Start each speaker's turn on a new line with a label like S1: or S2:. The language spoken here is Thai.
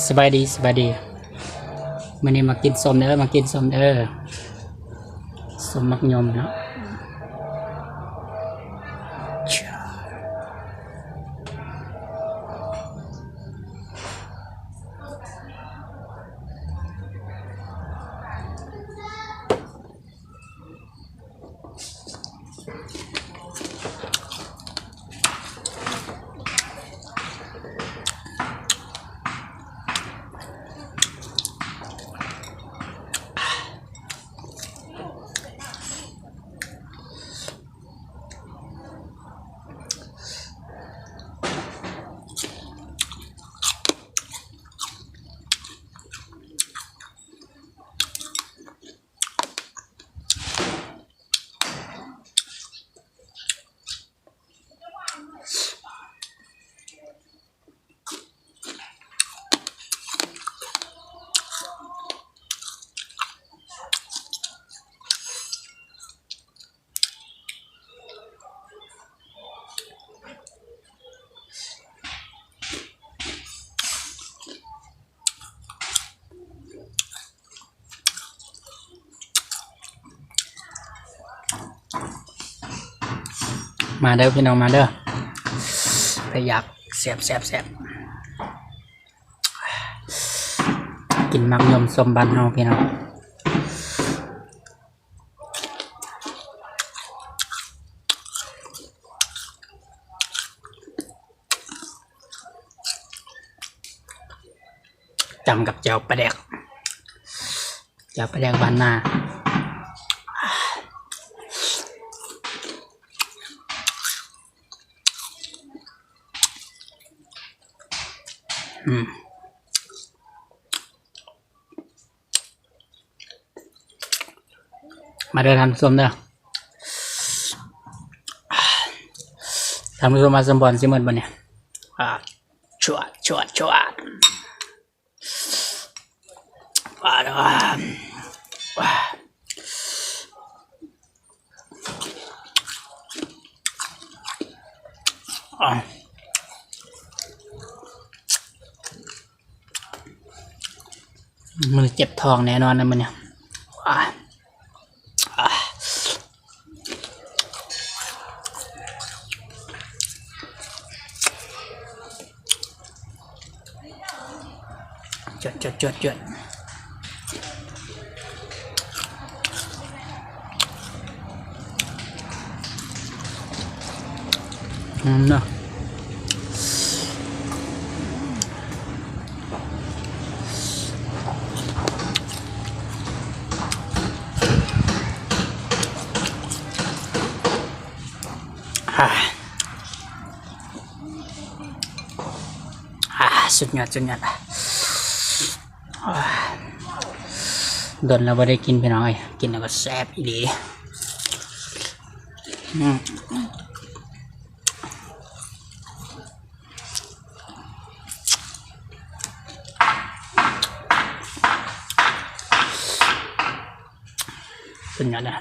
S1: สบายดีมื้อนี้มากินส้มเด้อส้มมักยมเนาะมาเด้อพี่น้องมาเด้อไปอยากแซ่บกินมักยมส้มบ้านเฮาพี่น้องจำกับเจ้าปลาแดกบ้านนามาเดินทำส้มเด้อทำส้มมาสมบอนสิเหมือนบ่เนี่ยชวดมันเจ็บท้องแน่นอนนะมันเนี่ยจดเนาะสุดยอดโดนเราไม่ได้กินพี่น้องกินแล้วก็แซ่บอีดีสุดยอดนะ